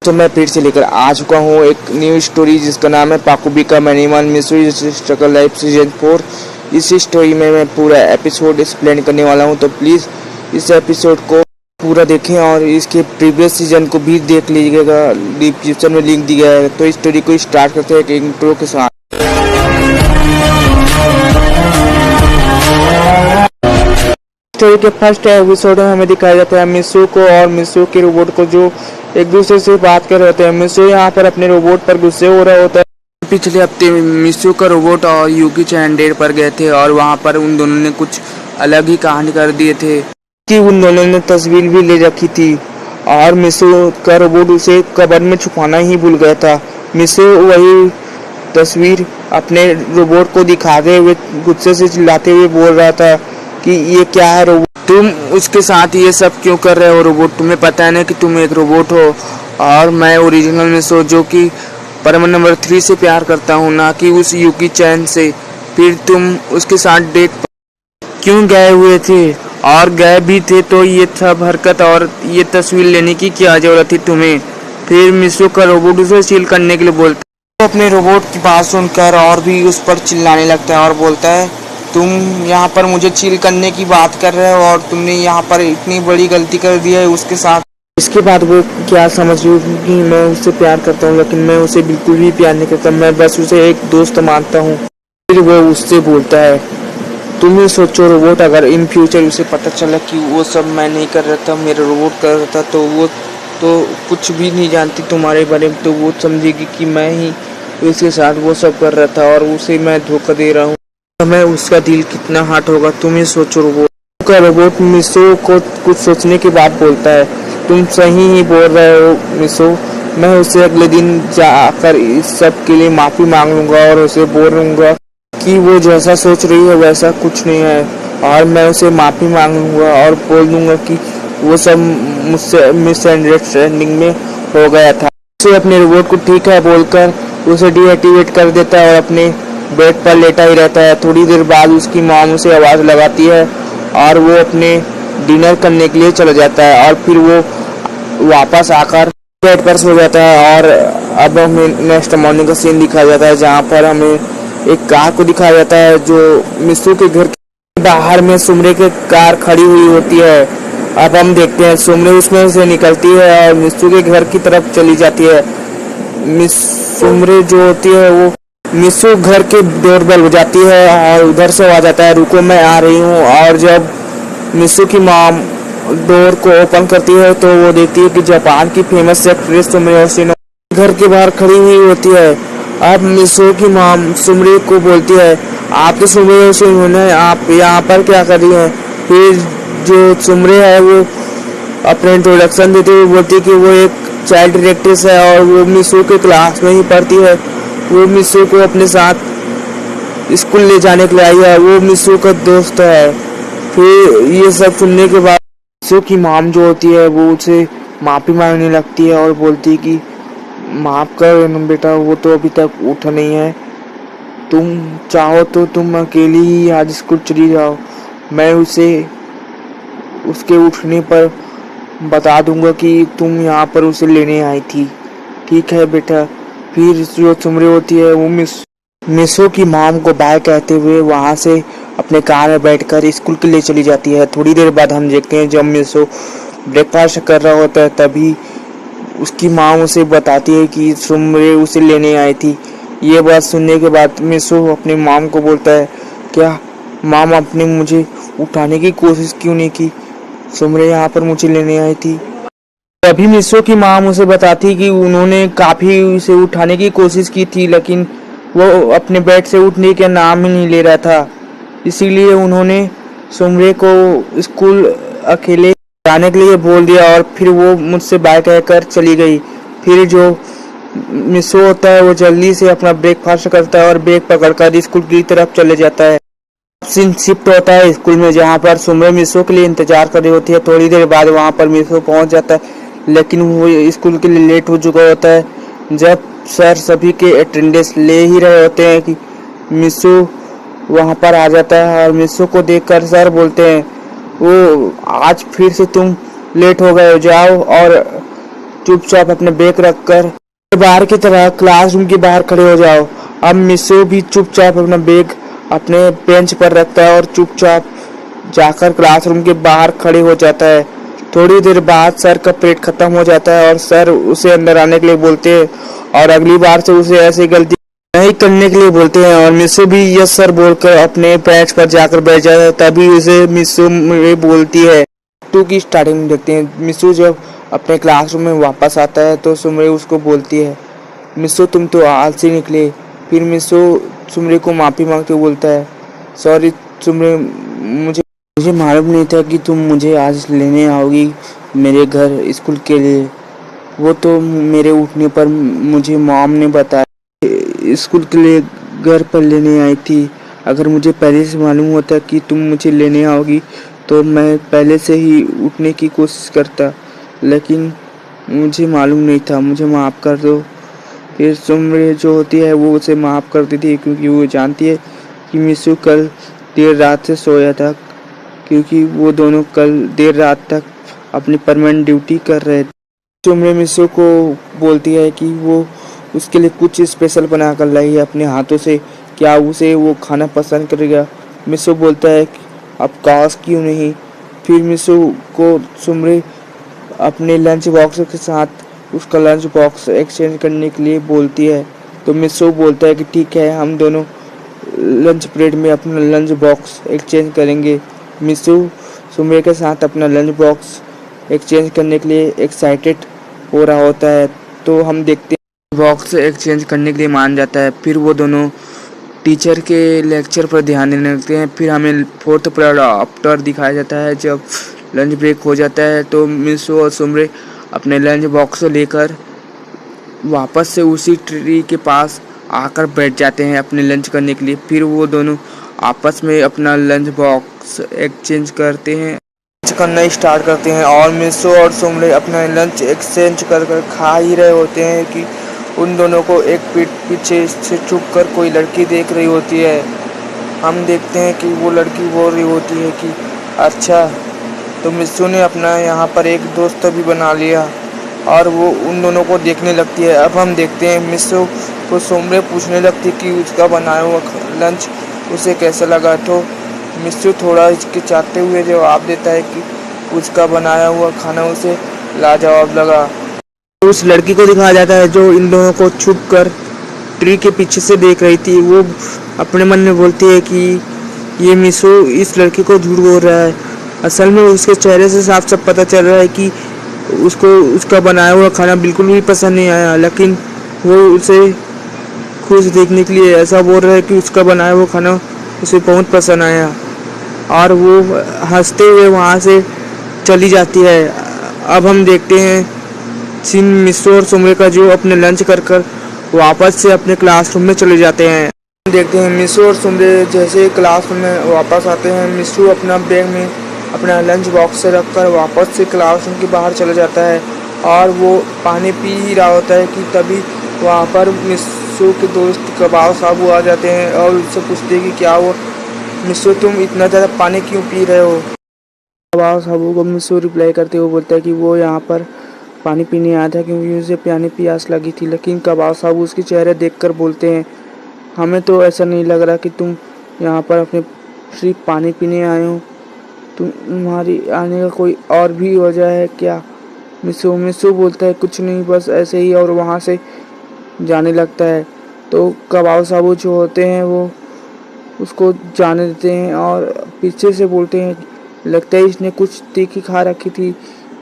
तो मैं फिर से लेकर आ चुका हूँ एक न्यू स्टोरी जिसका नाम है पाकुबिका मैनीमान मिस्ट्री स्ट्रगल लाइफ सीजन 4। इस स्टोरी में मैं पूरा एपिसोड एक्सप्लेन करने वाला हूँ, तो प्लीज़ इस एपिसोड को पूरा देखें और इसके प्रीवियस सीजन को भी देख लीजिएगा, डिस्क्रिप्शन में लिंक दिया है। तो इस स्टोरी को स्टार्ट करते हैं एक इंट्रो के साथ। स्टोरी के फर्स्ट एपिसोड में हमें दिखाया जाता है मिसू को और मिसू के रोबोट को जो एक दूसरे से बात कर रहे होते हैं। मिसू यहाँ पर अपने रोबोट पर गुस्से हो रहा होता है। पिछले हफ्ते मिसू का रोबोट और यूकी चैन डेट पर गए थे और वहाँ पर उन दोनों ने कुछ अलग ही कांड कर दिए थे कि उन दोनों ने तस्वीर भी ले रखी थी और मिसू का रोबोट उसे कबर में छुपाना ही भूल गया था। मिसू वही तस्वीर अपने रोबोट को दिखाते हुए गुस्से से चिल्लाते हुए बोल रहा था कि ये क्या है रोबोट, तुम उसके साथ ये सब क्यों कर रहे हो रोबोट, तुम्हें पता है ना कि तुम एक रोबोट हो और मैं ओरिजिनल मिसू जो कि परम नंबर 3 से प्यार करता हूँ, ना कि उस यूकी चैन से। फिर तुम उसके साथ डेट पर क्यों गए हुए थे, और गए भी थे तो ये सब हरकत और ये तस्वीर लेने की क्या जरूरत थी तुम्हें। फिर मिसू का रोबोट उसे सील करने के लिए बोलता है। तो अपने रोबोट की बात सुनकर और भी उस पर चिल्लाने लगता है और बोलता है तुम यहाँ पर मुझे चिल करने की बात कर रहे हो और तुमने यहाँ पर इतनी बड़ी गलती कर दी है उसके साथ। इसके बाद वो क्या समझ रही हूँ कि मैं उससे प्यार करता हूँ, लेकिन मैं उसे बिल्कुल भी प्यार नहीं करता, मैं बस उसे एक दोस्त मानता हूँ। फिर वो उससे बोलता है तुम ही सोचो रोबोट, अगर इन फ्यूचर उसे पता चला कि वो सब मैं नहीं कर रहा था, मेरा रोबोट कर रहा था, तो वो तो कुछ भी नहीं जानती तुम्हारे बारे में, तो वो समझेगी कि मैं ही उसके साथ वो सब कर रहा था और उसे मैं धोखा दे रहा हूँ। मैं उसका दिल कितना हार्ट होगा, तुम ही सोचो रोबोट। का रोबोट मिसू को कुछ सोचने के बाद बोलता है तुम सही ही बोल रहे हो मिसू, मैं उसे अगले दिन जाकर इस सब के लिए माफ़ी मांग लूँगा और उसे बोलूँगा कि वो जैसा सोच रही है वैसा कुछ नहीं है, और मैं उसे माफ़ी मांग लूँगा और बोल दूँगा कि वो सब मुझसे मिसअंडरस्टैंडिंग में हो गया था। उसे अपने रोबोट को ठीक है बोलकर उसे डीएक्टिवेट कर देता है और अपने बेड पर लेटा ही रहता है। थोड़ी देर बाद उसकी मॉम उसे आवाज़ लगाती है और वो अपने डिनर करने के लिए चला जाता है और फिर वो वापस आकर बेड पर सो जाता है। और अब हमें नेक्स्ट मॉर्निंग का सीन दिखाया जाता है जहाँ पर हमें एक कार को दिखाया जाता है जो मिसू के घर के बाहर में सुमरे की कार खड़ी हुई होती है। अब हम देखते हैं सुमरे उसमें से निकलती है और मिसू के घर की तरफ चली जाती है। सुमरे जो होती है वो मिसू घर के डोरबेल बजाती है और उधर से आ जाता है रुको मैं आ रही हूँ। और जब मिसू की मॉम डोर को ओपन करती है तो वो देखती है कि जापान की फेमस एक्ट्रेस सुमरे योशिनो घर के बाहर खड़ी हुई होती है। अब मिसू की मॉम सुमरे को बोलती है आप तो सुमरे योशिनो है, आप यहाँ पर क्या कर रही हैं। फिर जो सुमरे है वो अपने इंट्रोडक्शन देते हुए बोलती है कि वो एक चाइल्ड डायरेक्ट्रेस है और वो मिसू के क्लास में ही पढ़ती है, वो मिसू को अपने साथ स्कूल ले जाने के लिए आई है, वो मिसू का दोस्त है। फिर ये सब सुनने के बाद मिसू की मॉम जो होती है वो उसे माफ़ी मांगने लगती है और बोलती है कि माफ़ कर बेटा, वो तो अभी तक उठा नहीं है, तुम चाहो तो तुम अकेली ही आज स्कूल चली जाओ, मैं उसे उसके उठने पर बता दूंगा कि तुम यहाँ पर उसे लेने आई थी, ठीक है बेटा। फिर जो सुमरे होती है वो मिसू की मॉम को बाय कहते हुए वहाँ से अपने कार में बैठकर स्कूल के लिए चली जाती है। थोड़ी देर बाद हम देखते हैं जब मिसू ब्रेकफास्ट कर रहा होता है तभी उसकी मॉम उसे बताती है कि सुमरे उसे लेने आई थी। ये बात सुनने के बाद मिसू अपनी मॉम को बोलता है क्या मॉम आपने मुझे उठाने की कोशिश क्यों नहीं की, सुमरे यहाँ पर मुझे लेने आई थी। तभी मिसू की मॉम उसे बताती कि उन्होंने काफ़ी उसे उठाने की कोशिश की थी लेकिन वो अपने बेड से उठने के नाम ही नहीं ले रहा था, इसीलिए उन्होंने सुमरे को स्कूल अकेले जाने के लिए बोल दिया और फिर वो मुझसे बाय कहकर चली गई। फिर जो मिसू होता है वो जल्दी से अपना ब्रेकफास्ट करता है और बैग पकड़कर स्कूल की तरफ चले जाता है। सीन शिफ्ट होता है स्कूल में जहाँ पर सुमरे मिसू के लिए इंतजार कर रही होती है। थोड़ी देर बाद वहाँ पर मिसू पहुँच जाता है लेकिन वो स्कूल के लिए लेट हो चुका होता है। जब सर सभी के अटेंडेंस ले ही रहे होते हैं कि मिसू वहाँ पर आ जाता है और मिसू को देखकर सर बोलते हैं वो आज फिर से तुम लेट हो गए हो, जाओ और चुपचाप अपने बैग रखकर बाहर की तरह क्लासरूम के बाहर खड़े हो जाओ। अब मिसू भी चुपचाप अपना बैग अपने बेंच पर रखता है और चुपचाप जाकर क्लासरूम के बाहर खड़े हो जाता है। थोड़ी देर बाद सर का पीरियड खत्म हो जाता है और सर उसे अंदर आने के लिए बोलते हैं और अगली बार से उसे ऐसी गलती नहीं करने के लिए बोलते हैं और मिसू भी यस सर बोलकर अपने बेंच पर जाकर बैठ जाता है। तभी उसे मिसू ये बोलती है। टू की स्टार्टिंग में देखते हैं मिसू जब अपने क्लासरूम में वापस आता है तो सुमरे उसको बोलती है, मिसू तुम तो आलसी निकले। फिर मिसू सुमरे को माफ़ी मांगते बोलता है, सॉरी सुमरे, मुझे मालूम नहीं था कि तुम मुझे आज लेने आओगी मेरे घर स्कूल के लिए। वो तो मेरे उठने पर मुझे मॉम ने बताया स्कूल के लिए घर पर लेने आई थी। अगर मुझे पहले से मालूम होता कि तुम मुझे लेने आओगी तो मैं पहले से ही उठने की कोशिश करता, लेकिन मुझे मालूम नहीं था, मुझे माफ़ कर दो। फिर सुमरे जो होती है वो उसे माफ़ कर देती है क्योंकि वो जानती है कि मिसू कल देर रात से सोया था, क्योंकि वो दोनों कल देर रात तक अपनी परमानेंट ड्यूटी कर रहे थे। सुमरे मिसू को बोलती है कि वो उसके लिए कुछ स्पेशल बना कर लाई है अपने हाथों से, क्या उसे वो खाना पसंद करेगा। मिसू बोलता है कि अब काश क्यों नहीं। फिर मिसू को सुमरे अपने लंच बॉक्स के साथ उसका लंच बॉक्स एक्सचेंज करने के लिए बोलती है। तो मिसू बोलता है कि ठीक है, हम दोनों लंच पीरियड में अपना लंच बॉक्स एक्सचेंज करेंगे। मिसू सुमरे के साथ अपना लंच बॉक्स एक्सचेंज करने के लिए एक्साइटेड हो रहा होता है। तो हम देखते हैं बॉक्स एक्सचेंज करने के लिए मान जाता है। फिर वो दोनों टीचर के लेक्चर पर ध्यान देने लगते हैं। फिर हमें फोर्थ पीरियड आफ्टर दिखाया जाता है। जब लंच ब्रेक हो जाता है तो मिसू और सुमरे अपने लंच बॉक्स लेकर वापस से उसी ट्री के पास आकर बैठ जाते हैं अपने लंच करने के लिए। फिर वो दोनों आपस में अपना लंच बॉक्स एक्सचेंज करते हैं, लंच करना स्टार्ट करते हैं और मिसू और सुमरे अपना लंच एक्सचेंज कर कर खा ही रहे होते हैं कि उन दोनों को एक पीठ पीछे से छुप कर कोई लड़की देख रही होती है। हम देखते हैं कि वो लड़की बोल रही होती है कि अच्छा, तो मिसू ने अपना यहाँ पर एक दोस्त भी बना लिया और वो उन दोनों को देखने लगती है। अब हम देखते हैं मिसू को सुमरे पूछने लगती कि उसका बनाया हुआ लंच उसे कैसा लगा। तो मिसू थोड़ा हिचकिचाते हुए जवाब देता है कि उसका बनाया हुआ खाना उसे लाजवाब लगा। उस लड़की को दिखाया जाता है जो इन दोनों को छुप कर ट्री के पीछे से देख रही थी। वो अपने मन में बोलती है कि ये मिसू इस लड़की को झूठ बोल रहा है। असल में उसके चेहरे से साफ साफ पता चल रहा है कि उसको उसका बनाया हुआ खाना बिल्कुल भी पसंद नहीं आया, लेकिन वो उसे खुश देखने के लिए ऐसा बोल रहा है कि उसका बनाया हुआ खाना उसे बहुत पसंद आया और वो हंसते हुए वहाँ से चली जाती है। अब हम देखते हैं सीन मिसू और सुमरे का जो अपने लंच कर कर वापस से अपने क्लासरूम में चले जाते हैं। देखते हैं मिसू और सुमरे जैसे क्लासरूम में वापस आते हैं, मिसू अपना बैग में अपना लंच बॉक्स से रखकर वापस से क्लासरूम के बाहर चला जाता है और वो पानी पी ही रहा होता है कि तभी वहाँ पर मिसू के दोस्त कबाब साबू आ जाते हैं और उससे पूछते हैं कि क्या वो मिसू तुम इतना ज़्यादा पानी क्यों पी रहे हो। कबाब साबू को मिसू रिप्लाई करते हुए बोलता है कि वो यहाँ पर पानी पीने आया था क्योंकि उसे पानी प्यास लगी थी, लेकिन कबाब साबू उसके चेहरे देखकर बोलते हैं हमें तो ऐसा नहीं लग रहा कि तुम यहाँ पर अपने सिर्फ पानी पीने आए हो, तुम्हारी आने का कोई और भी वजह है क्या। मिसू बोलता है कुछ नहीं, बस ऐसे ही, और वहाँ से जाने लगता है। तो कबाब साबू जो होते हैं वो उसको जाने देते हैं और पीछे से बोलते हैं लगता है इसने कुछ तीखी खा रखी थी,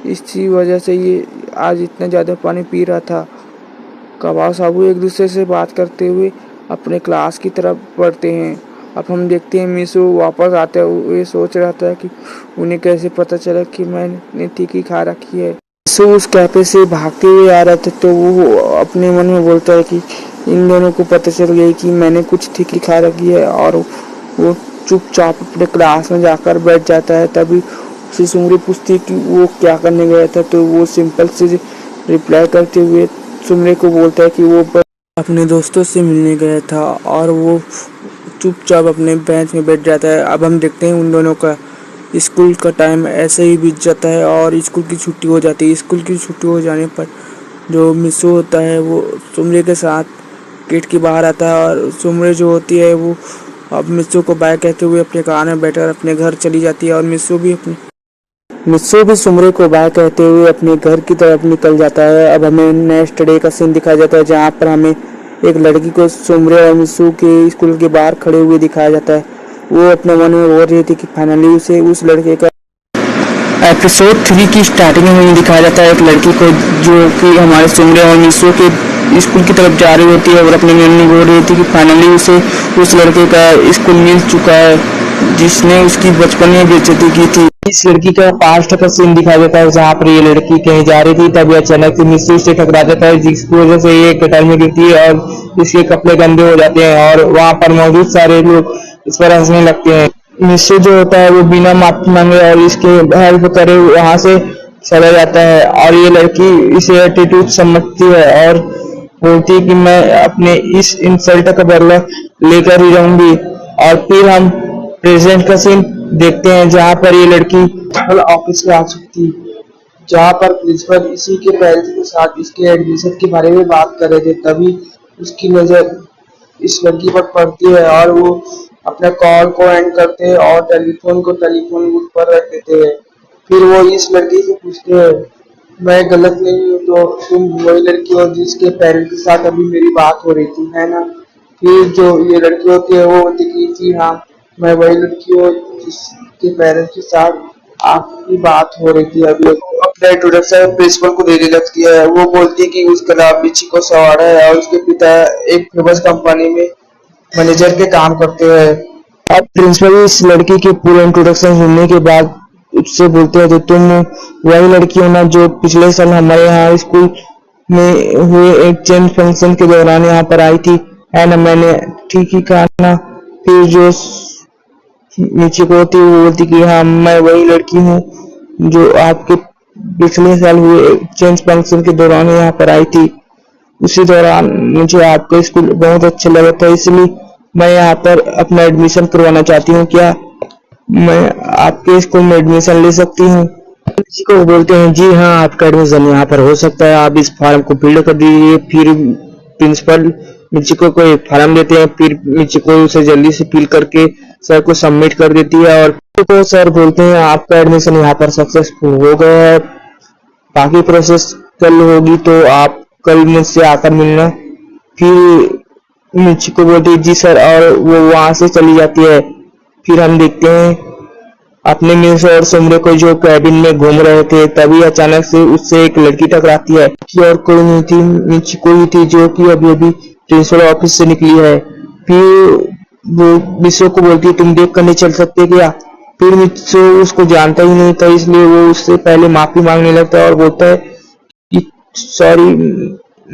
इसी वजह से ये आज इतना ज़्यादा पानी पी रहा था। कबाब साबू एक दूसरे से बात करते हुए अपने क्लास की तरफ बढ़ते हैं। अब हम देखते हैं मिसू वापस आते हुए सोच रहा था कि उन्हें कैसे पता चला कि मैंने तीखी खा रखी है। मिसू उस कैफे से भागते हुए आ रहा था तो वो अपने मन में बोलता है कि इन दोनों को पता चल गई कि मैंने कुछ तीखी खा रखी है और वो चुपचाप अपने क्लास में जाकर बैठ जाता है। तभी उसे सुमरी पूछती है कि वो क्या करने गया था, तो वो सिंपल से रिप्लाई करते हुए सुमरे को बोलता है कि वो अपने दोस्तों से मिलने गया था और वो चुपचाप अपने बेंच में बैठ जाता है। अब हम देखते हैं उन दोनों का स्कूल का टाइम ऐसे ही बीत जाता है और स्कूल की छुट्टी हो जाती है। स्कूल की छुट्टी हो जाने पर जो मिसू होता है वो सुमरे के साथ गेट के बाहर आता है और सुमरे जो होती है वो अब मिसू को बाय कहते हुए अपने कार में बैठकर अपने घर चली जाती है और मिसू भी सुमरे को बाय कहते हुए अपने घर की तरफ निकल जाता है। अब हमें नेक्स्ट डे का सीन दिखाया जाता है जहाँ पर हमें एक लड़की को सुमरे और मिसू के स्कूल के बाहर खड़े हुए दिखाया जाता है। वो अपने मन में बोल रही थी कि फाइनली उसे उस लड़के का एपिसोड 3 की स्टार्टिंग में हमें दिखाया जाता है एक लड़की को जो कि हमारे सुमरे और मिसू के स्कूल की तरफ जा रही होती है और अपने मन में बोल रही थी कि फाइनली उसे उस लड़के का स्कूल मिल चुका है जिसने उसकी बचपन में बेइज्जती की थी। इस लड़की का पास्ट का सीन दिखाया जाता है जहाँ पर ये लड़की कहीं जा रही थी तभी अचानक से मिसू से टकरा जाता है जिसकी वजह से ये गटर में गिरती है और इसके कपड़े गंदे हो जाते हैं और वहाँ पर मौजूद सारे लोग इस पर हंसने लगते हैं। मिसू जो होता है वो बिना माफी मांगे और इसके हेल्प करे वहां से चला जाता है और ये लड़की इसे एटीट्यूड समझती है और बोलती है कि मैं अपने इस इंसल्ट का बदला लेकर ही रहूंगी। और फिर हम प्रेजेंट का सीन देखते हैं जहाँ पर ये लड़की ऑफिस में आ चुकी थी जहाँ पर प्रिंसिपल इसी के पेरेंट्स के साथ इसके एडमिशन के बारे में बात कर रहे थे तभी उसकी नजर इस लड़की पर पड़ती है और वो अपने कॉल को एंड करते हैं और टेलीफोन को टेलीफोन बूथ पर रख देते हैं। फिर वो इस लड़की से पूछते हैं मैं गलत नहीं हूँ तो तुम वही लड़की हो जिसके पेरेंट्स के साथ अभी मेरी बात हो रही थी है ना। फिर जो ये लड़की होती है वो बोलती कि जी हाँ मैं वही लड़की हूँ जिसके पेरेंट्स के साथ आपकी बात हो रही थी अभी। अपना इंट्रोडक्शन प्रिंसिपल को देने लगती है। वो बोलती है कि उसका नाम मिचिको सवाड़ा है और उसके पिता एक फेमस कंपनी में मैनेजर के काम करते हैं। अब प्रिंसिपल इस लड़की के पूरे इंट्रोडक्शन सुनने के बाद उससे बोलते हैं तो तुम वही लड़की हो ना जो पिछले साल हमारे यहाँ स्कूल में हुए एक चेंज फंक्शन के दौरान यहाँ पर आई थी है ना। मैंने ठीक ही कहा ना। फिर जो नीचे को होती वो बोलती कि हाँ मैं वही लड़की हूँ जो आपके पिछले साल हुए चेंज फंक्शन के दौरान यहाँ पर आई थी। उसी दौरान मुझे आपका स्कूल बहुत अच्छा लगा था इसलिए मैं यहाँ पर अपना एडमिशन करवाना चाहती हूँ। क्या मैं आपके स्कूल में एडमिशन ले सकती हूँ? किसी को बोलते हैं जी हाँ आपका एडमिशन यहाँ पर हो सकता है आप इस फॉर्म को फिल कर दीजिए। फिर प्रिंसिपल मिचिको को एक फॉर्म देते हैं फिर मिचिको उसे जल्दी से फिल करके सर को सबमिट कर देती है और तो सर बोलते हैं आपका एडमिशन यहाँ पर सक्सेसफुल हो गया है बाकी प्रोसेस कल होगी तो आप कल मुझसे आकर मिलना। फिर मिचिको बोलती है जी सर और वो वहां से चली जाती है। फिर हम देखते हैं अपने मिस और सुमरे को जो कैबिन में घूम रहे थे तभी अचानक से उससे एक लड़की टकराती है और कोई नहीं थी मिचिको ही थी जो कि अभी अभी प्रिंसिपल ऑफिस से निकली है। फिर वो मिसो को बोलती है तुम देख कर नहीं चल सकते क्या। फिर मिसो उसको जानता ही नहीं था इसलिए वो उससे पहले माफी मांगने लगता है और बोलता है कि सॉरी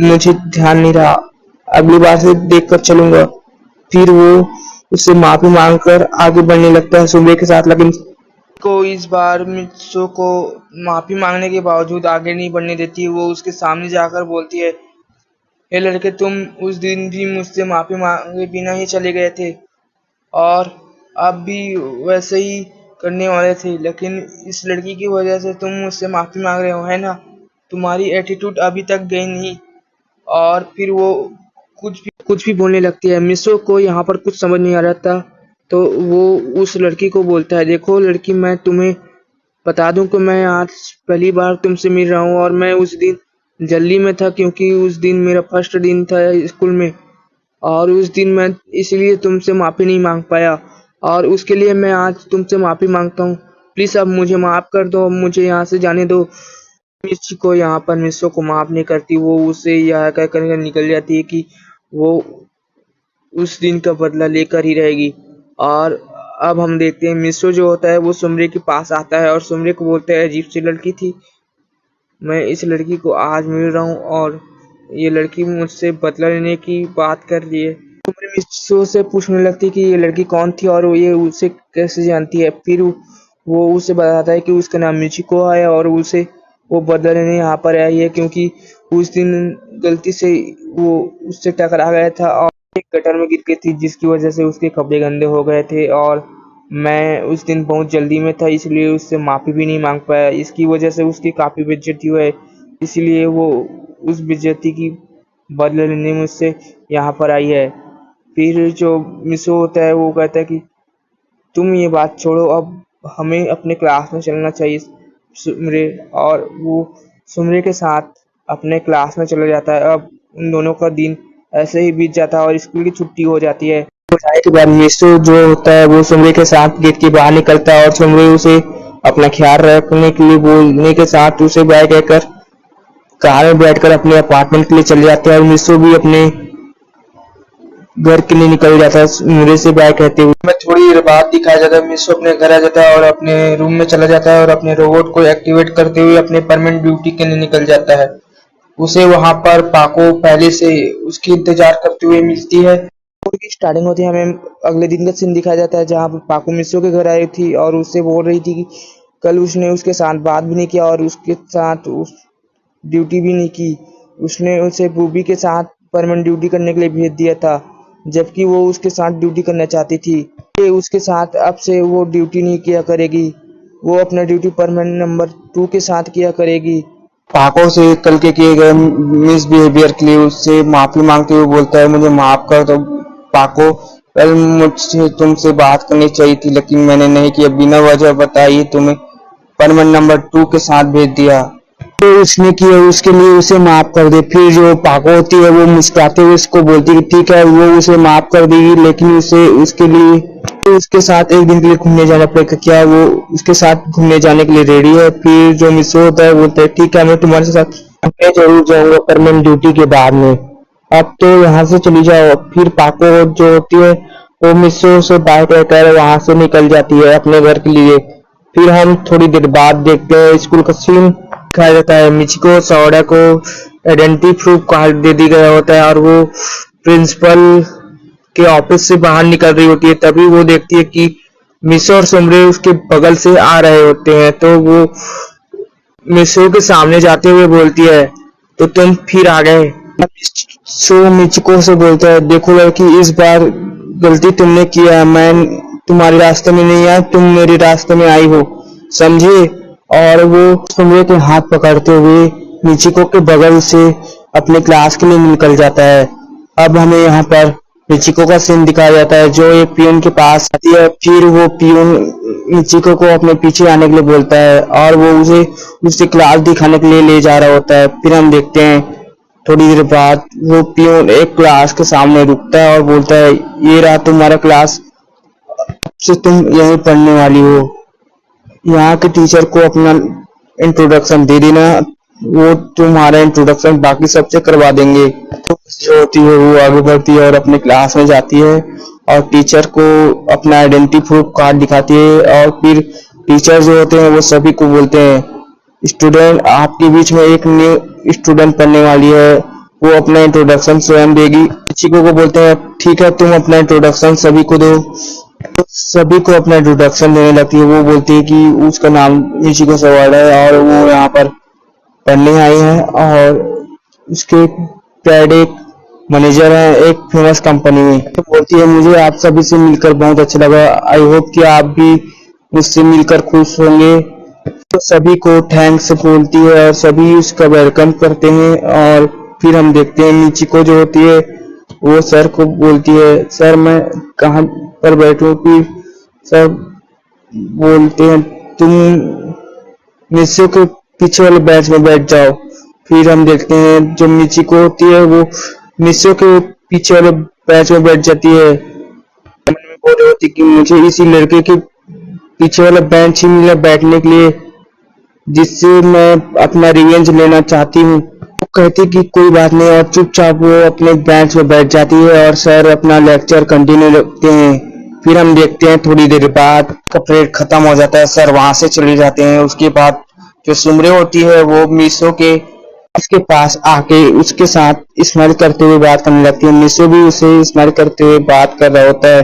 मुझे ध्यान नहीं रहा अगली बार से देख कर चलूंगा। फिर वो उससे माफी मांगकर आगे बढ़ने लगता है सुमरे के साथ लेकिन को इस बार मित्सो को माफी मांगने के बावजूद आगे नहीं बढ़ने देती। वो उसके सामने जाकर बोलती है हे लड़के तुम उस दिन भी मुझसे माफी मांगे बिना ही चले गए थे और अब भी वैसे ही करने वाले थे लेकिन इस लड़की की वजह से तुम मुझसे माफी मांग रहे हो है ना। तुम्हारी एटीट्यूड अभी तक गई नहीं। और फिर वो कुछ भी बोलने लगती है। मिसो को यहाँ पर कुछ समझ नहीं आ रहा था तो वो उस लड़की को बोलता है देखो लड़की मैं तुम्हें बता दूं कि मैं आज पहली बार तुमसे मिल रहा हूँ और मैं उस दिन जल्दी में था क्योंकि उस दिन मेरा फर्स्ट दिन था स्कूल में और उस दिन मैं इसलिए तुमसे माफी नहीं मांग पाया और उसके लिए मैं आज तुमसे माफी मांगता हूँ। प्लीज अब मुझे माफ कर दो मुझे यहाँ से जाने दो। मिचिको यहाँ पर मिसो को माफ नहीं करती। वो उसे यह कहकर निकल जाती है कि वो उस दिन का बदला लेकर ही रहेगी। और अब हम देखते हैं मिसो जो होता है वो सुमरे के पास आता है और सुमरे को बोलता है अजीब सी लड़की थी मैं इस लड़की को आज मिल रहा हूँ और ये लड़की मुझसे बदला लेने की बात कर रही है। सुमरे मिसो से पूछने लगती कि ये लड़की कौन थी और ये उसे कैसे जानती है। फिर वो उसे बताता है कि उसका नाम मिचिको है और उसे वो बदला लेने यहाँ पर आई है क्योंकि उस दिन गलती से वो उससे टकरा गया था और एक गटर में गिर गई थी जिसकी वजह से उसके कपड़े गंदे हो गए थे और मैं उस दिन बहुत जल्दी में था इसलिए उससे माफी भी नहीं मांग पाया। इसकी वजह से उसकी काफी बेइज्जती हुई है इसलिए वो उस बेइज्जती की बदला लेने मुझसे यहाँ पर आई है। फिर जो मिसो होता है वो कहता है कि तुम ये बात छोड़ो, अब हमें अपने क्लास में चलना चाहिए सुमरे। और वो सुमरे के साथ अपने क्लास में चला जाता है। अब उन दोनों का दिन ऐसे ही बीत जाता है और स्कूल की छुट्टी हो जाती है। जाने के बाद मिसो जो होता है वो सुमरे के साथ गेट के बाहर निकलता है और सुमरे उसे अपना ख्याल रखने के लिए बोलने के साथ उसे बैग लेकर कार में बैठकर अपने अपार्टमेंट के लिए चले जाते हैं और मिसो भी अपने घर के लिए निकल जाता है सुमरे से बाय कहते हुए। मैं थोड़ी देर बाद दिखाया जाता है मिसो अपने घर आ जाता है और अपने रूम में चला जाता है और अपने रोबोट को एक्टिवेट करते हुए अपने परमानेंट ड्यूटी के लिए निकल जाता है। उसे वहां पर पाको पहले से उसकी इंतजार करते हुए मिलती है। की स्टार्टिंग होती है, हमें अगले दिन का सीन दिखाया जाता है जहाँ पर पाको मिसो के घर आई थी और उससे बोल रही थी कि कल उसने उसके साथ बात भी नहीं किया और उसके साथ उस ड्यूटी भी नहीं की। उसने उसे बूबी के साथ परमानेंट ड्यूटी करने के लिए भेज दिया था, जबकि वो उसके साथ ड्यूटी करना चाहती थी। ये उसके साथ अब से वो ड्यूटी नहीं किया करेगी, वो अपना ड्यूटी परमानेंट नंबर 2 के साथ किया करेगी। पाको से कल के किए गए मिसबिहेवियर के लिए उससे माफी मांगते हुए बोलता है मुझे माफ कर दो पाको, कल मुझसे तुमसे बात करनी चाहिए थी लेकिन मैंने नहीं किया, बिना वजह बताई तुम्हें परमानेंट नंबर 2 के साथ भेज दिया। तो उसने किया उसके लिए उसे माफ कर दे। फिर जो पाको होती है वो मुस्कुराते हुए उसको बोलती है ठीक है वो उसे माफ कर देगी लेकिन उसे उसके लिए तो उसके साथ एक दिन के लिए घूमने जाना पड़ेगा, क्या वो उसके साथ घूमने जाने के लिए रेडी है। फिर जो मिसो होता है बोलता है ठीक है मैं तुम्हारे साथ मैं जरूर जाऊंगा परमानेंट ड्यूटी के बाद में, अब तो यहाँ से चली जाओ। फिर पाको जो होती है वो मिसो से बाय कहकर वहां से निकल जाती है अपने घर के लिए। फिर हम थोड़ी देर बाद देखते हैं स्कूल का सीन दिखाया जाता है। मिचिको सौड़ा को आइडेंटिटी प्रूफ कार्ड दे दी गया होता है और वो प्रिंसिपल के ऑफिस से बाहर निकल रही होती है, तभी वो देखती है कि मिसो और सुमरे उसके बगल से आ रहे होते हैं। तो वो मिसो के सामने जाते हुए बोलती है तो तुम फिर आ गए। सो मिचिको से बोलता है देखो लड़की इस बार गलती तुमने किया, मैं तुम्हारे रास्ते में नहीं आया, तुम मेरे रास्ते में आई हो समझे। और वो सुमरे के हाथ पकड़ते हुए मिचिको के बगल से अपने क्लास के लिए निकल जाता है। अब हमें यहाँ पर मिचिको का सीन दिखाया जाता है जो एक पियून के पास आती है। फिर वो पियून मिचिको को अपने पीछे आने के लिए बोलता है और वो उसे क्लास दिखाने के लिए ले जा रहा होता है। फिर हम देखते हैं थोड़ी देर बाद वो पियून एक क्लास के सामने रुकता है और बोलता है ये रहा तुम्हारा क्लास, से तुम यहीं पढ़ने वाली हो, यहाँ के टीचर को अपना इंट्रोडक्शन दे देना, वो तुम्हारा इंट्रोडक्शन बाकी सबसे करवा देंगे। तो जो होती है वो आगे बढ़ती है और अपने क्लास में जाती है और टीचर को अपना आइडेंटिटी प्रूफ कार्ड दिखाती है। और फिर टीचर जो होते हैं वो सभी को बोलते हैं स्टूडेंट आपके बीच में एक न्यू स्टूडेंट पढ़ने वाली है, वो अपना इंट्रोडक्शन स्वयं देगी। चिको को बोलते हैं ठीक है तुम अपना इंट्रोडक्शन सभी को दो। तो सभी को अपना इंट्रोडक्शन देने लगती है। वो बोलती है कि उसका नाम मिचिको सवाड़ा है और वो यहाँ पर पढ़ने आई है और उसके डैड एक मैनेजर है एक फेमस कंपनी में। तो बोलती है मुझे आप सभी से मिलकर बहुत अच्छा लगा, आई होप कि आप भी मुझसे मिलकर खुश होंगे। तो सभी को थैंक्स बोलती है और सभी उसका वेलकम करते हैं। और फिर हम देखते हैं मिचिको जो होती है वो सर को बोलती है सर मैं कहाँ पर बैठूं। फिर सर बोलते हैं तुम मिचिको के पीछे वाले बेंच में बैठ जाओ। फिर हम देखते हैं जो मिचिको होती है वो मिचिको के पीछे वाले बेंच में बैठ जाती है। मन में बोल रही होती कि मुझे इसी लड़के के पीछे वाला बेंच ही मिला बैठने के लिए जिससे मैं अपना रिवेंज लेना चाहती हूँ। वो कहती कि कोई बात नहीं और चुपचाप वो अपने बेंच में बैठ जाती है और सर अपना लेक्चर कंटिन्यू रखते हैं। फिर हम देखते हैं थोड़ी देर बाद का पीरियड खत्म हो जाता है, सर वहां से चले जाते हैं। उसके बाद जो सुमरे होती है वो मिसो के उसके पास आके उसके साथ स्माइल करते हुए बात करने लगती है। मिसो भी उसे स्माइल करते हुए बात कर रहा होता है,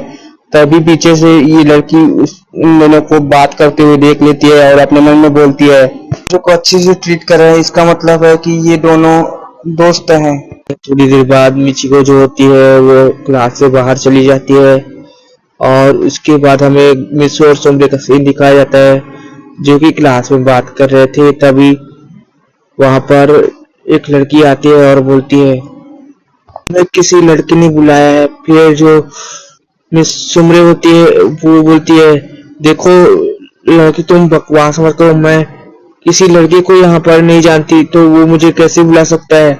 तभी पीछे से ये लड़की उन दोनों को बात करते हुए देख लेती है और अपने मन में बोलती है जो को अच्छे से ट्रीट कर रहे हैं इसका मतलब है कि ये दोनों दोस्त हैं। थोड़ी देर बाद मिचिको जो होती है वो क्लास से बाहर चली जाती है और उसके बाद हमें मिसो और सुमरे का सीन दिखाया जाता है जो कि क्लास में बात कर रहे थे। तभी वहां पर एक लड़की आती है और बोलती है मैं किसी लड़की ने बुलाया है। फिर जो मिस सुमरे होती है वो बोलती है देखो लड़की तुम बकवास मत करो, मैं किसी लड़के को यहाँ पर नहीं जानती तो वो मुझे कैसे बुला सकता है।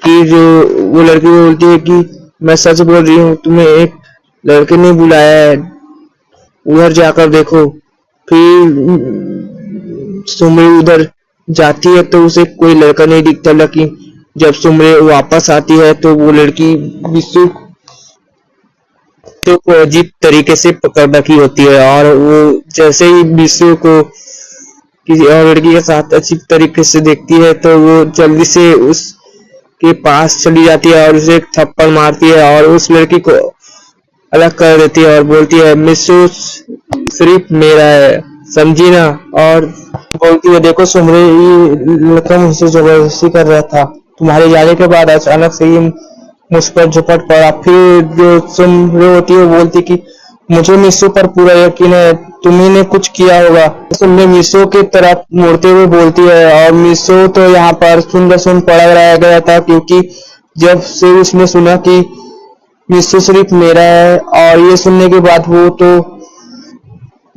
कि जो वो लड़की बोलती है कि मैं सच बोल रही हूँ, तुम्हें एक लड़के ने बुलाया है, उधर जाकर देखो। फिर सुमरे उधर जाती है तो उसे कोई लड़का नहीं दिखता, लेकिन जब सुमरे वापस आती है तो वो लड़की विशु को अजीब तरीके से पकड़ रखी होती है और वो जैसे ही विशु को किसी और लड़की के साथ अजीब तरीके से देखती है तो वो जल्दी से उसके पास चली जाती है और उसे एक थप्पड़ मारती है और उस लड़की को अलग कर देती है और बोलती है मिस्सू सिर्फ मेरा है, समझी ना। और बोलती है देखो सुमरे ये लड़का मुझसे जबरदस्ती कर रहा था, तुम्हारे जाने के बाद अचानक से ही मुझ पर झपट पड़ा। फिर जो सुमरे होती है बोलती कि मुझे मिस्सू पर पूरा यकीन है, तुम्ही ने कुछ किया होगा। सुमरे मिस्सू की तरफ मुड़ते हुए बोलती है और मिस्सू तो यहाँ पर सुन पड़ा रह गया था, क्योंकि जब से उसने सुना कि मिस्सू सिर्फ मेरा है और ये सुनने के बाद वो तो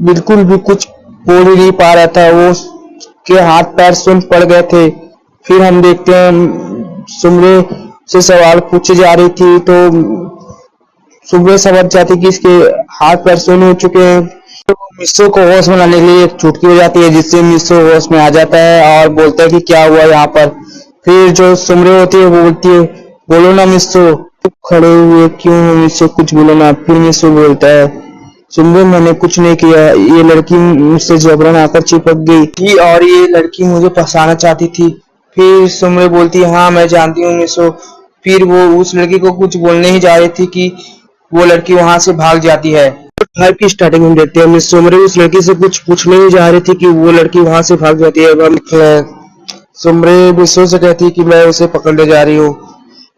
बिल्कुल भी कुछ बोल ही नहीं पा रहा था, वो के हाथ पैर सुन पड़ गए थे। फिर हम देखते हैं सुमरे से सवाल पूछी जा रही थी तो सुमरे समझ जाती कि इसके हाथ पैर सुन हो चुके हैं। तो मिस्सू को होश में लाने के लिए एक चुटकी हो जाती है जिससे मिस्सू होश में आ जाता है और बोलता है कि क्या हुआ यहाँ पर। फिर जो सुमरे होती है वो बोलती है बोलो ना मिस्सू, खड़े हुए क्यों हो मिस्सू, कुछ बोलो ना। फिर मिस्सू बोलता है सुमरे मैंने कुछ नहीं किया, ये लड़की मुझसे जबरन आकर चिपक गई थी और ये लड़की मुझे फंसाना चाहती थी। फिर सुमरे बोलती है हाँ मैं जानती हूँ मिस्सू। फिर वो उस लड़की को कुछ बोलने ही जा रही थी कि वो लड़की वहां से भाग जाती है। 5 की स्टार्टिंग में देखते हैं मिस सुमरे उस लड़की से कुछ पूछने ही जा रही थी कि वो लड़की वहां से भाग जाती है। सुमरे मिस्सू से कहती है कि मैं उसे पकड़ने जा रही हूँ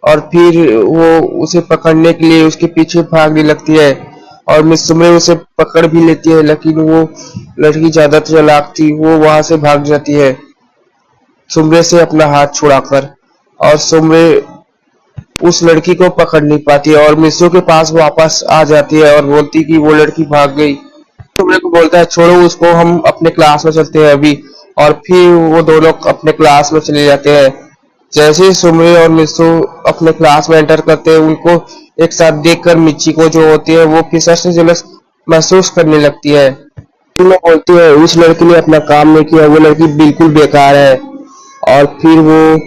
और फिर वो उसे पकड़ने के लिए उसके पीछे भागने लगती है और मिस सुमरे उसे पकड़ भी लेती है, लेकिन वो लड़की ज्यादा चालाक थी, वो वहां से भाग जाती है सुमरे से अपना हाथ छुड़ाकर। और सुमरे उस लड़की को पकड़ नहीं पाती है और मिस्सू के पास वापस आ जाती है और बोलती कि वो लड़की भाग गई। सुमरे को बोलता है छोड़ो उसको, हम अपने क्लास में चलते हैं अभी। और फिर वो दोनों अपने क्लास में चले जाते हैं। जैसे ही सुमरे और मिस्सू अपने क्लास में एंटर करते हैं उनको एक साथ देखकर मिचिको जो होती है वो फिसर से जलस महसूस करने लगती है। फिर वो बोलती है उस लड़की ने अपना काम नहीं किया, वो लड़की बिल्कुल बेकार है। और फिर वो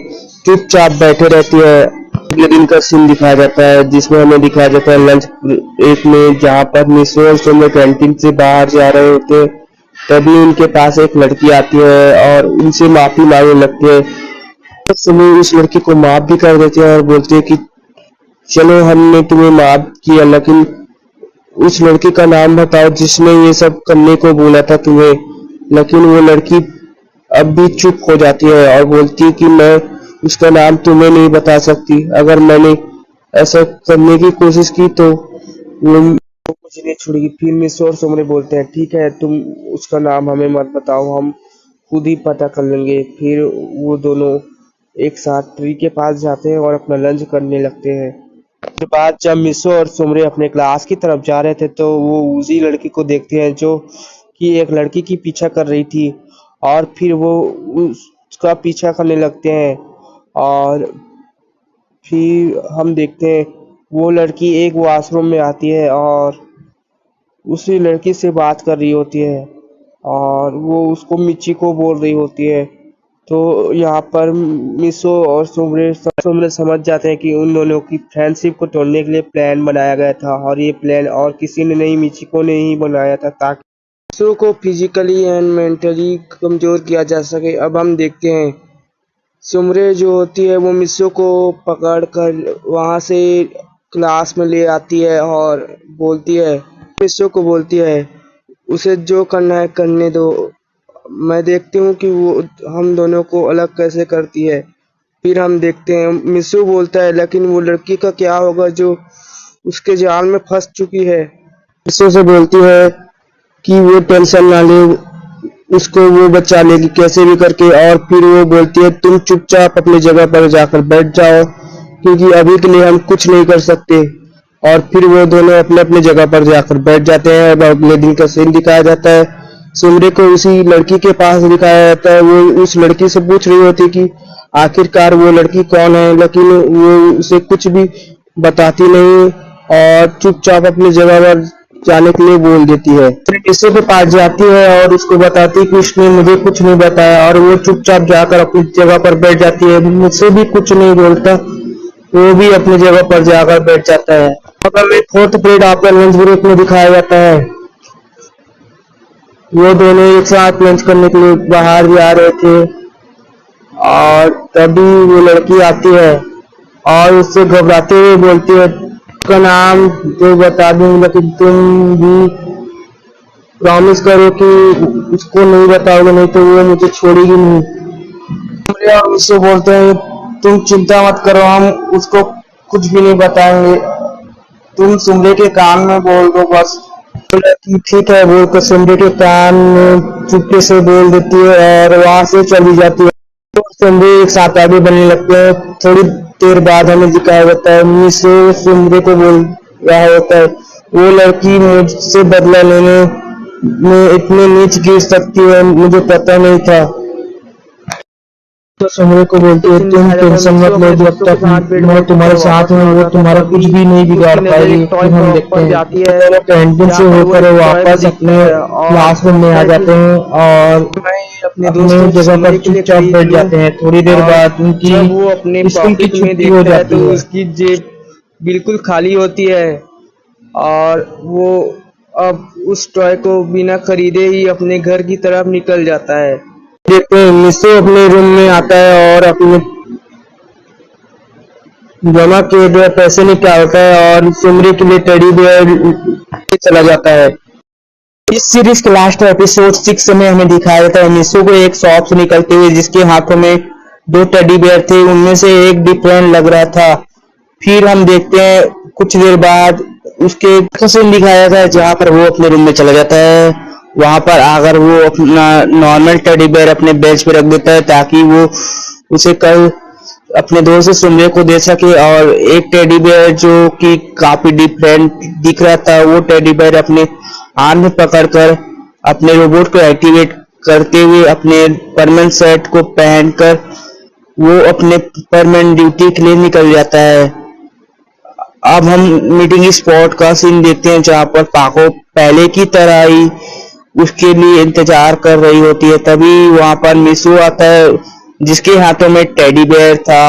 चुपचाप बैठे रहती है। अगले दिन का सीन दिखाया जाता है जिसमें हमें दिखाया जाता है लंच ब्रेक में, जहाँ पर मिस्सू और सुमरे कैंटीन से बाहर जा रहे होते हैं। तभी उनके पास एक लड़की आती है और उनसे माफी मांगने लगती है। सुमरे उस लड़की को माफ भी कर देती है और बोलती है कि चलो हमने तुम्हें माफ किया, लेकिन उस लड़की का नाम बताओ जिसने ये सब करने को बोला था तुम्हें। लेकिन वो लड़की अब भी चुप हो जाती है और बोलती है कि मैं उसका नाम तुम्हें नहीं बता सकती, अगर मैंने ऐसा करने की कोशिश की तो वो मुझे नहीं छोड़ेगी। फिर मिस्सू और सुमरे बोलते हैं ठीक है तुम उसका नाम हमें मत बताओ, हम खुद ही पता कर लेंगे। फिर वो दोनों एक साथ ट्री के पास जाते हैं और अपना लंच करने लगते हैं। उसके बाद जब मिस्सू और सुमरे अपने क्लास की तरफ जा रहे थे तो वो उसी लड़की को देखते हैं जो कि एक लड़की की पीछा कर रही थी और फिर वो उसका पीछा करने लगते हैं। और फिर हम देखते हैं वो लड़की एक वॉशरूम में आती है और उसी लड़की से बात कर रही होती है और वो उसको मिचिको बोल रही होती है। तो यहाँ पर मिस्सू और सुमरे समझ जाते हैं कि उन दोनों की फ्रेंडशिप को तोड़ने के लिए प्लान बनाया गया था और ये प्लान और किसी ने नहीं मिचिको ने ही बनाया था ताकि मिस्सू को फिजिकली एंड मेंटली कमजोर किया जा सके। अब हम देखते हैं सुमरे जो होती है वो मिस्सू को पकड़ कर वहां से क्लास में ले आती है और बोलती है मिस्सू को बोलती है उसे जो करना है करने दो, मैं देखती हूँ कि वो हम दोनों को अलग कैसे करती है। फिर हम देखते हैं मिस्सू बोलता है लेकिन वो लड़की का क्या होगा जो उसके जाल में फंस चुकी है। मिस्सू से बोलती है कि वो टेंशन ना ले, उसको वो बचा लेगी कैसे भी करके। और फिर वो बोलती है तुम चुपचाप अपनी जगह पर जाकर बैठ जाओ क्योंकि अभी के लिए हम कुछ नहीं कर सकते। और फिर वो दोनों अपने अपने जगह पर जाकर बैठ जाते हैं। और अगले दिन का सीन दिखाया जाता है। सुमरे को उसी लड़की के पास दिखाया जाता है। वो उस लड़की से पूछ रही होती कि आखिरकार वो लड़की कौन है, लेकिन वो उसे कुछ भी बताती नहीं और चुपचाप अपनी जगह पर जाने के लिए बोल देती है। किसी के पास जाती है और उसको बताती है कि उसने मुझे कुछ नहीं बताया, और वो चुपचाप जाकर अपनी जगह पर बैठ जाती है। मुझसे भी कुछ नहीं बोलता, वो भी अपनी जगह पर जाकर बैठ जाता है। अगर में फोर्थ पीरियड आपका लंच ब्रेक में दिखाया जाता है। वो दोनों एक साथ लंच करने के लिए बाहर जा रहे थे और तभी वो लड़की आती है और उससे घबराते हुए बोलती है उसका नाम तो बता दूंगी लेकिन तुम भी प्रॉमिस करो कि उसको नहीं बताओगे, नहीं तो वो मुझे छोड़ेगी नहीं। और उससे बोलते हैं तुम चिंता मत करो, हम उसको कुछ भी नहीं बताएंगे, तुम सुमरे के कान में बोल दो बस। ठीक है बोलकर सुमरे के कान में चुपके से बोल देती है और वहां से चली जाती है। तो सुमरे एक साथ आगे बनने लगते हैं। थोड़ी देर बाद हमें दिखाया जाता है मिसो सुमरे को बोल रहा होता है वो लड़की मुझसे बदला लेने में इतने नीच गिर सकती है मुझे पता नहीं था। तो सुमरे को बोलती है तुम टेंशन मत लो, जब तक मैं तुम्हारे साथ हूँ वो तुम्हारा कुछ भी नहीं बिगाड़ पाएगी। फिर हम देखते हैं कैंटीन से होकर वापस अपने क्लासरूम में आ जाते हैं और अपने जगह पर चुपचाप बैठ जाते हैं। थोड़ी देर बाद उनकी वो अपने स्कूल की पॉकेट में छुट्टी हो देखता है जाती तो है। उसकी जेब बिल्कुल खाली होती है और वो अब उस टॉय को बिना खरीदे ही अपने घर की तरफ निकल जाता है। देखते हैं मिसो अपने रूम में आता है और अपने जमा किए गए पैसे निकालता है और सुमरी के लिए टेडी बियर चला जाता है। इस सीरीज के लास्ट एपिसोड 6 में हमें दिखाया जाता है मिसो को एक शॉप से निकलते हुए जिसके हाथों में 2 टेडी बियर थे, उनमें से एक डिफरेंट लग रहा था। फिर हम देखते हैं कुछ देर बाद उसके सीन दिखाया जाता है जहाँ पर वो अपने रूम में चला जाता है। वहां पर आकर वो अपना नॉर्मल टेडी बियर अपने बेंच पे रख देता है ताकि वो उसे कल अपने दोस्त सुमरे को दे सके। और एक टेडी बियर जो कि काफी डिफरेंट दिख रहा था वो टेडी बियर अपने हाथ में पकड़कर अपने रोबोट को एक्टिवेट करते हुए अपने परमानेंट सेट को पहनकर वो अपने परमानेंट ड्यूटी के लिए निकल जाता है। अब हम मीटिंग स्पॉट का सीन देखते हैं जहाँ पर पाको पहले की तरह ही उसके लिए इंतजार कर रही होती है। तभी वहां पर मिसू आता है जिसके हाथों में टेडी बियर था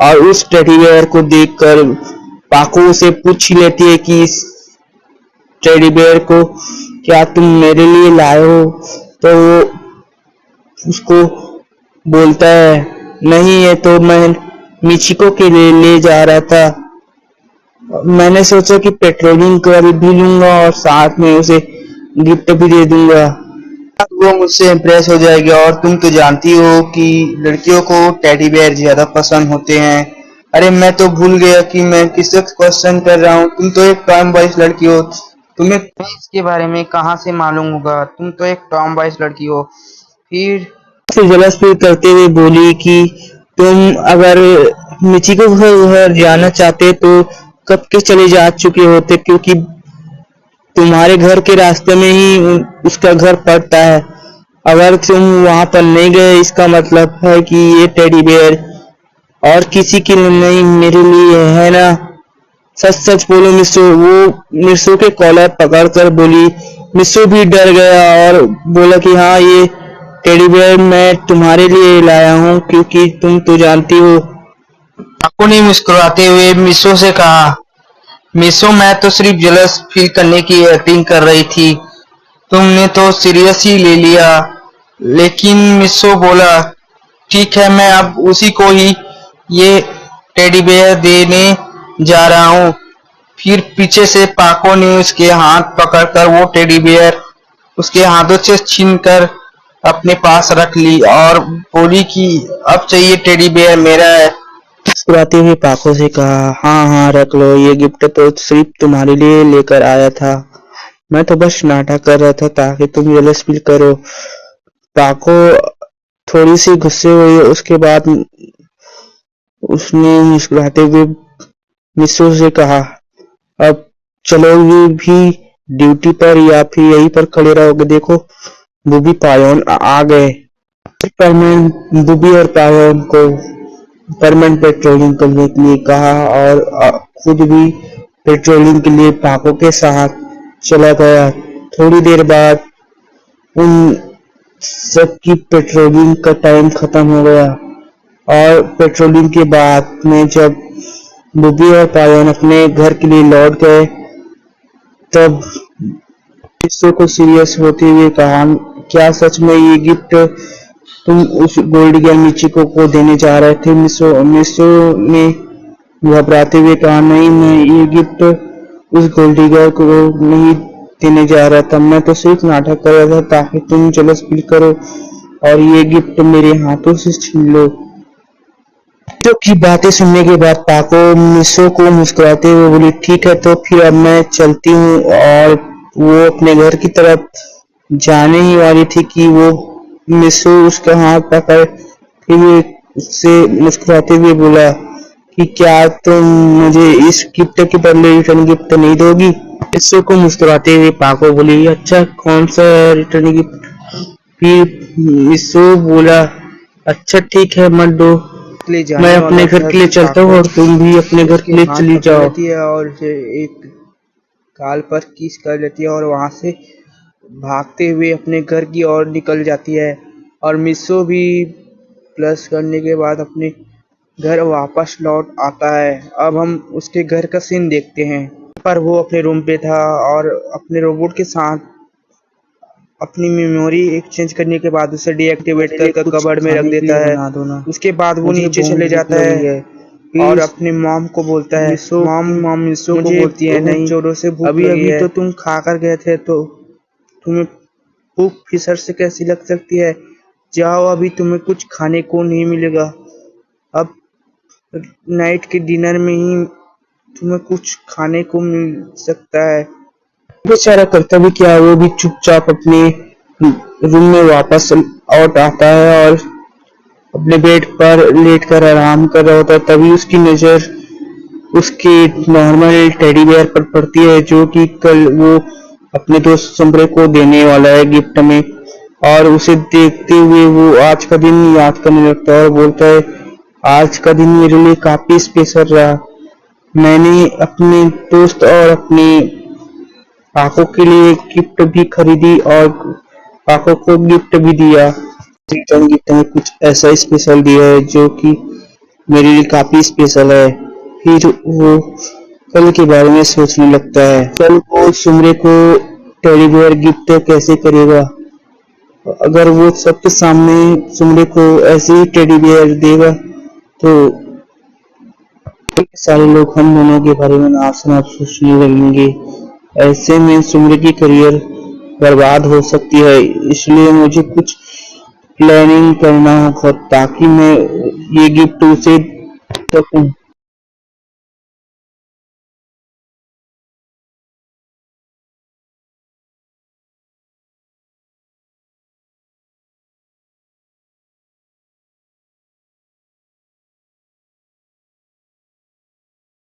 और उस टेडी बियर को देखकर पाको उसे पूछ लेती है कि इस टेडी बियर को क्या तुम मेरे लिए लाए हो। तो वो उसको बोलता है नहीं, ये तो मैं मिचिको के लिए ले जा रहा था, मैंने सोचा कि पेट्रोलिंग कर भी लूंगा और साथ में उसे गिफ्ट भी दे दूंगा, वो मुझसे इम्प्रेस हो जाएगी। और तुम तो जानती हो कि लड़कियों को टेडी बियर ज्यादा पसंद होते हैं। अरे मैं तो भूल गया कि मैं किससे क्वेश्चन कर रहा हूँ, तुम तो एक टॉम बॉयज लड़की हो, तुम्हें इसके बारे में कहाँ से मालूम होगा, तुम तो एक टॉम बॉयज लड़की हो। फिर जलस फील करते हुए बोली कि तुम अगर मिचिको के घर जाना चाहते तो कब के चले जा चुके होते क्योंकि तुम्हारे घर के रास्ते में ही उसका घर पड़ता है। अगर तुम वहां पर नहीं गए इसका मतलब है कि ये टेडी बियर और किसी के लिए नहीं मेरे लिए है ना। सच सच बोलो मिसो, वो मिसो के कॉलर पकड़कर बोली। मिसो भी डर गया और बोला कि हाँ ये टेडी बियर मैं तुम्हारे लिए लाया हूँ क्योंकि तुम तो जानती हो। पाको ने मुस्कुराते हुए मिसो से कहा, मिसो मैं तो सिर्फ जलस फील करने की एक्टिंग कर रही थी, तुमने तो सीरियस ही ले लिया। लेकिन मिसो बोला ठीक है मैं अब उसी को ही ये टेडी बियर देने जा रहा हूँ। फिर पीछे से पाको ने उसके हाथ पकड़कर वो टेडी बियर उसके हाथों से छीनकर अपने पास रख ली और बोली कि अब चाहिए टेडी बियर मेरा है। मुस्कुराते हुए पाको से कहा हाँ हाँ रख लो, ये गिफ्ट तो सिर्फ तुम्हारे लिए लेकर आया था, मैं तो बस नाटक कर रहा था ताकि तुम जेलस फील करो। पाको थोड़ी सी गुस्से हुई। उसके बाद उसने मुस्कुराते हुए मिसो से कहा, अब चलोगे भी ड्यूटी पर या फिर यहीं पर खड़े रहोगे? देखो बुबी पायोन आ गए। परमानेंट बुबी और पायोन को परमानेंट पेट्रोलिंग करने के लिए कहा और खुद भी पेट्रोलिंग के लिए पाको के साथ चला गया। थोड़ी देर बाद उन सबकी पेट्रोलिंग का टाइम खत्म हो गया और पेट्रोलिंग के बाद में जब बुबी और पायोन अपने घर के लिए लौट गए तब मिसो को सीरियस होते हुए कहा, क्या सच में ये गिफ्ट तुम उस गोल्ड गियर मिचिको को देने जा रहे थे? मिसो ने घबराते हुए कहा, नहीं, मैं ये गिफ्ट उस गोल्ड गियर को नहीं देने जा रहा था। मैं तो सिर्फ नाटक कर रहा था ताकि तुम जलस फील करो और ये गिफ्ट मेरे हाथों से छीन लो। मिसो की बातें सुनने के बाद पाको मिसो को मुस्कुराते हुए बोली, ठीक है, तो फिर अब मैं चलती हूँ। और वो अपने घर की तरफ जाने ही वाली थी कि वो मिसो उसका हाथ पकड़ के उससे मुस्कुराते हुए बोला कि क्या तुम मुझे इस गिफ्ट के बदले रिटर्न गिफ्ट नहीं दोगी? मिसो को मुस्कुराते हुए पाको बोली, अच्छा कौन सा रिटर्न गिफ्ट? फिर मिसो बोला, अच्छा ठीक है, मत दो, मैं अपने घर के लिए चलता हूँ और तुम भी अपने घर के लिए चली जाओ। और एक गाल पर किस कर लेती है और वहां से भागते हुए अपने घर की ओर निकल जाती है और मिसो भी प्लस करने के बाद अपने घर वापस लौट आता है। अब हम उसके घर का सीन देखते हैं। पर वो अपने रूम पे था और अपने रोबोट के साथ अपनी मेमोरी एक्सचेंज करने के बाद उसे डीएक्टिवेट कर कबर्ड में रख देता है। उसके बाद वो नीचे चले जाता है और अपने मॉम को बोलता है, मॉम मिसो को बोलती है, नहीं जोरों से भूख लगी है। अभी तो तुम खा कर गए थे तो तुम्हें भूख फिसर से कैसी लग सकती है? जाओ, अभी तुम्हें कुछ खाने को नहीं मिलेगा। अब नाइट के डिनर में ही तुम्हें कुछ खाने को मिल सकता है। बेचारा करता भी क्या, वो भी चुपचाप अपने रूम में वापस लौट आता है और अपने बेड पर लेटकर आराम कर रहा होता है। तभी उसकी नजर उसके नॉर्मल टेडी बेयर पर पड़ती है जो कि कल वो अपने दोस्त समरे को देने वाला है गिफ्ट में। और उसे देखते हुए वो आज का दिन याद करने लगता है और बोलता है, आज का दिन मेरे लिए काफी स्पेशल रहा। मैंने अपने दोस्त और अपने पाको के लिए गिफ्ट भी खरीदी और पाको को गिफ्ट भी दिया। रिटर्न गिफ्ट में कुछ ऐसा स्पेशल दिया है जो कि मेरे लिए काफी स्पेशल है। फिर वो कल के बारे में सोचने लगता है। कल वो सुमरे को टेडी बेयर गिफ्ट कैसे करेगा? अगर वो सबके सामने सुमरे को ऐसे ही टेडी बेयर देगा तो सारे लोग हम दोनों के बारे में नाप सोचने लगेंगे। ऐसे में सुमरे की करियर बर्बाद हो सकती है। इसलिए मुझे कुछ प्लानिंग करना होगा ताकि मैं ये गिफ्ट उसे सकूं।